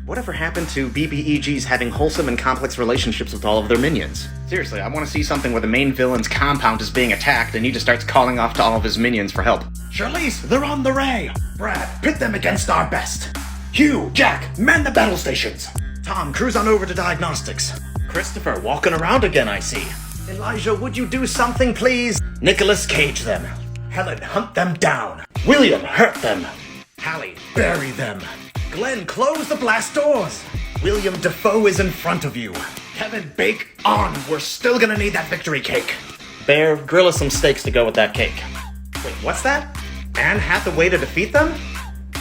Whatever happened to BBEGs having wholesome and complex relationships with all of their minions? Seriously, I want to see something where the main villain's compound is being attacked and he just starts calling off to all of his minions for help. Charlize, they're on the ray! Brad, pit them against our best! Hugh, Jack, man the battle stations! Tom, cruise on over to diagnostics. Christopher, walking around again, I see. Elijah, would you do something, please? Nicholas, cage them. Helen, hunt them down. William, hurt them. Hallie, bury them. Glenn, close the blast doors. William Defoe is in front of you. Kevin, bake on. We're still gonna need that victory cake. Bear, grill us some steaks to go with that cake. Wait, what's that? Anne Hathaway to defeat them?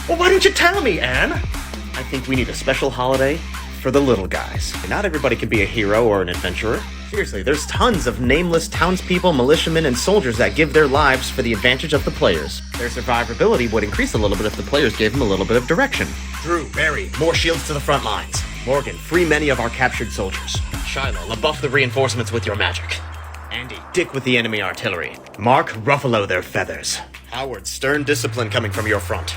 Well, why didn't you tell me, Anne? I think we need a special holiday for the little guys. Not everybody can be a hero or an adventurer. Seriously, there's tons of nameless townspeople, militiamen, and soldiers that give their lives for the advantage of the players. Their survivability would increase a little bit if the players gave them a little bit of direction. Drew, Barry, more shields to the front lines. Morgan, free many of our captured soldiers. Shiloh, rebuff the reinforcements with your magic. Andy, dick with the enemy artillery. Mark, ruffalo their feathers. Howard, stern discipline coming from your front.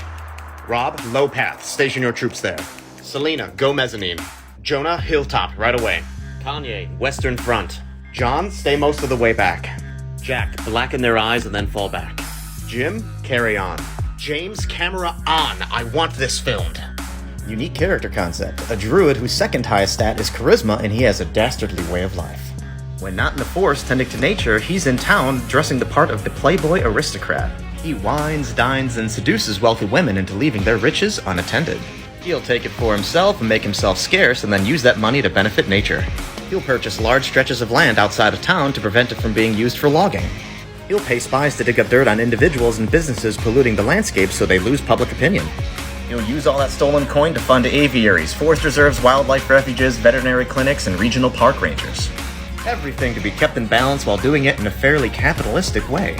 Rob, low path, station your troops there. Selena, go mezzanine. Jonah, hilltop, right away. Kanye, western front. John, stay most of the way back. Jack, blacken their eyes and then fall back. Jim, carry on. James, camera on. I want this filmed. Unique character concept. A druid whose second highest stat is charisma and he has a dastardly way of life. When not in the forest tending to nature, he's in town dressing the part of the playboy aristocrat. He wines, dines, and seduces wealthy women into leaving their riches unattended. He'll take it for himself and make himself scarce and then use that money to benefit nature. He'll purchase large stretches of land outside of town to prevent it from being used for logging. He'll pay spies to dig up dirt on individuals and businesses polluting the landscape so they lose public opinion. He'll use all that stolen coin to fund aviaries, forest reserves, wildlife refuges, veterinary clinics, and regional park rangers. Everything to be kept in balance while doing it in a fairly capitalistic way.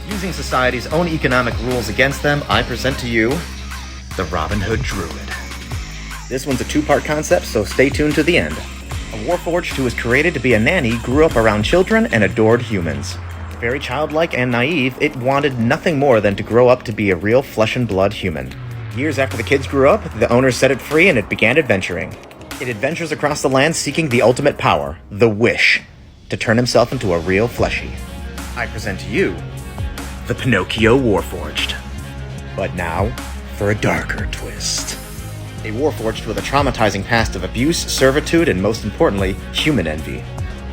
Using society's own economic rules against them, I present to you the Robin Hood Druid. This one's a two-part concept, so stay tuned to the end. A warforged who was created to be a nanny grew up around children and adored humans. Very childlike and naive, it wanted nothing more than to grow up to be a real flesh and blood human. Years after the kids grew up, the owners set it free and it began adventuring. It adventures across the land seeking the ultimate power, the wish, to turn himself into a real fleshy. I present to you the Pinocchio Warforged. But now, for a darker twist. A warforged with a traumatizing past of abuse, servitude, and most importantly, human envy.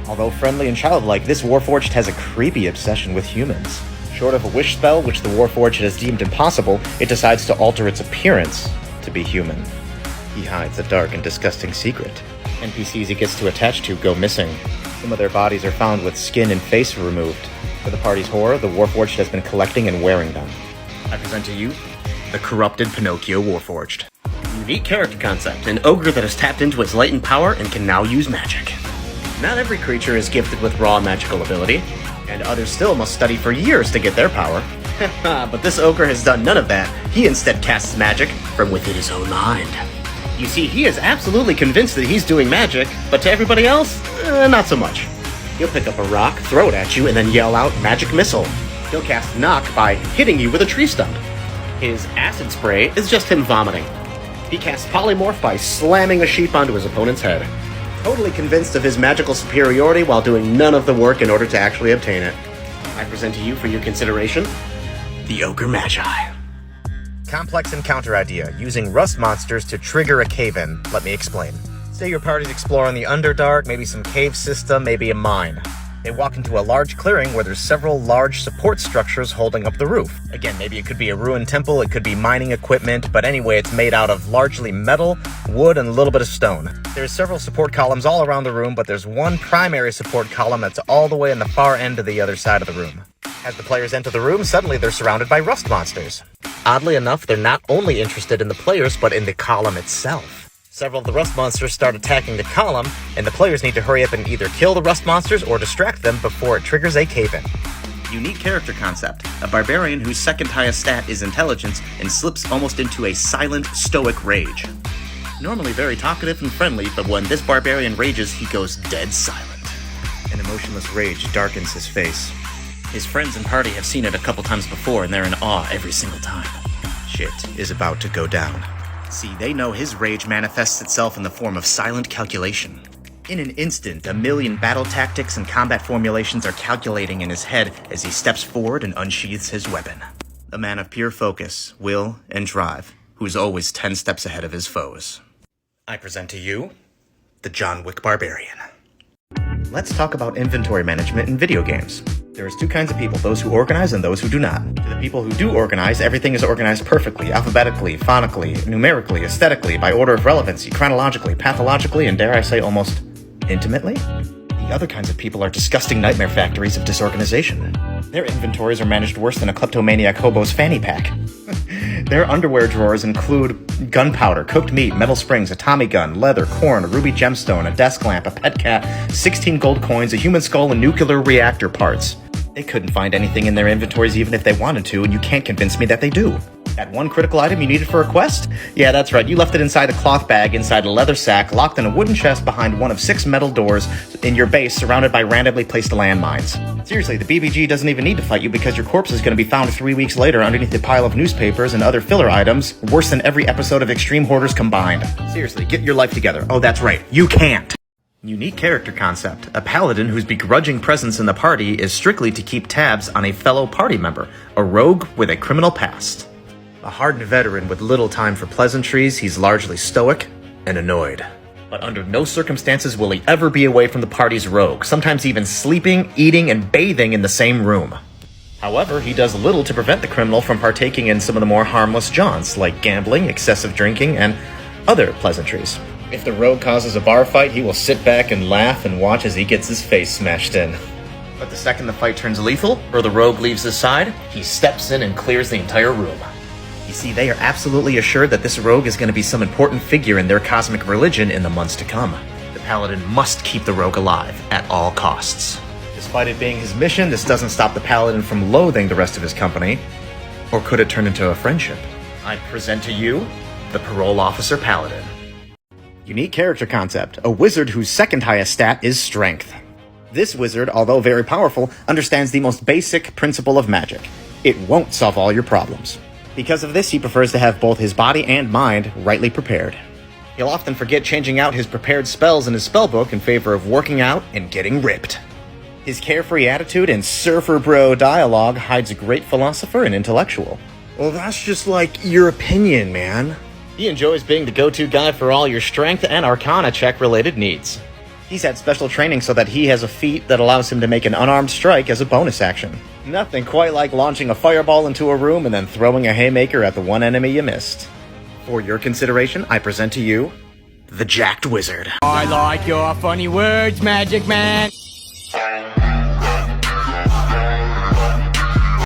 Although friendly and childlike, this warforged has a creepy obsession with humans. Short of a wish spell, which the warforged has deemed impossible, it decides to alter its appearance to be human. He hides a dark and disgusting secret. NPCs he gets to attach to go missing. Some of their bodies are found with skin and face removed. For the party's horror, the warforged has been collecting and wearing them. I present to you the corrupted Pinocchio Warforged. Unique character concept, an ogre that has tapped into its latent power and can now use magic. Not every creature is gifted with raw magical ability, and others still must study for years to get their power. But this ogre has done none of that. He instead casts magic from within his own mind. You see, he is absolutely convinced that he's doing magic, but to everybody else, not so much. He'll pick up a rock, throw it at you, and then yell out magic missile. He'll cast knock by hitting you with a tree stump. His acid spray is just him vomiting. He casts polymorph by slamming a sheep onto his opponent's head. Totally convinced of his magical superiority while doing none of the work in order to actually obtain it. I present to you for your consideration, the Ogre Magi. Complex encounter idea, using rust monsters to trigger a cave-in. Let me explain. Say your party's exploring the Underdark, maybe some cave system, maybe a mine. They walk into a large clearing where there's several large support structures holding up the roof. Again, maybe it could be a ruined temple, it could be mining equipment, but anyway, it's made out of largely metal, wood, and a little bit of stone. There's several support columns all around the room, but there's one primary support column that's all the way in the far end of the other side of the room. As the players enter the room, suddenly they're surrounded by rust monsters. Oddly enough, they're not only interested in the players, but in the column itself. Several of the rust monsters start attacking the column, and the players need to hurry up and either kill the rust monsters or distract them before it triggers a cave-in. Unique character concept. A barbarian whose second highest stat is intelligence and slips almost into a silent, stoic rage. Normally very talkative and friendly, but when this barbarian rages, he goes dead silent. An emotionless rage darkens his face. His friends and party have seen it a couple times before, and they're in awe every single time. Shit is about to go down. See, they know his rage manifests itself in the form of silent calculation. In an instant, 1,000,000 battle tactics and combat formulations are calculating in his head as he steps forward and unsheathes his weapon. A man of pure focus, will, and drive, who's always 10 steps ahead of his foes. I present to you, the John Wick Barbarian. Let's talk about inventory management in video games. There's two kinds of people, those who organize and those who do not. To the people who do organize, everything is organized perfectly, alphabetically, phonically, numerically, aesthetically, by order of relevancy, chronologically, pathologically, and dare I say almost intimately? The other kinds of people are disgusting nightmare factories of disorganization. Their inventories are managed worse than a kleptomaniac hobo's fanny pack. Their underwear drawers include gunpowder, cooked meat, metal springs, a Tommy gun, leather, corn, a ruby gemstone, a desk lamp, a pet cat, 16 gold coins, a human skull, and nuclear reactor parts. They couldn't find anything in their inventories even if they wanted to, and you can't convince me that they do. That one critical item you needed for a quest? Yeah, that's right. You left it inside a cloth bag, inside a leather sack, locked in a wooden chest behind one of 6 metal doors in your base, surrounded by randomly placed landmines. Seriously, the BBG doesn't even need to fight you because your corpse is going to be found 3 weeks later underneath a pile of newspapers and other filler items, worse than every episode of Extreme Hoarders combined. Seriously, get your life together. Oh, that's right. You can't. Unique character concept. A paladin whose begrudging presence in the party is strictly to keep tabs on a fellow party member, a rogue with a criminal past. A hardened veteran with little time for pleasantries, he's largely stoic and annoyed. But under no circumstances will he ever be away from the party's rogue, sometimes even sleeping, eating, and bathing in the same room. However, he does little to prevent the criminal from partaking in some of the more harmless jaunts, like gambling, excessive drinking, and other pleasantries. If the rogue causes a bar fight, he will sit back and laugh and watch as he gets his face smashed in. But the second the fight turns lethal, or the rogue leaves his side, he steps in and clears the entire room. You see, they are absolutely assured that this rogue is going to be some important figure in their cosmic religion in the months to come. The paladin must keep the rogue alive at all costs. Despite it being his mission, this doesn't stop the paladin from loathing the rest of his company. Or could it turn into a friendship? I present to you, the Parole Officer Paladin. Unique character concept, a wizard whose second highest stat is strength. This wizard, although very powerful, understands the most basic principle of magic. It won't solve all your problems. Because of this, he prefers to have both his body and mind rightly prepared. He'll often forget changing out his prepared spells in his spellbook in favor of working out and getting ripped. His carefree attitude and surfer bro dialogue hides a great philosopher and intellectual. Well, that's just like your opinion, man. He enjoys being the go-to guy for all your strength and arcana check-related needs. He's had special training so that he has a feat that allows him to make an unarmed strike as a bonus action. Nothing quite like launching a fireball into a room and then throwing a haymaker at the one enemy you missed. For your consideration, I present to you, the Jacked Wizard. I like your funny words, Magic Man.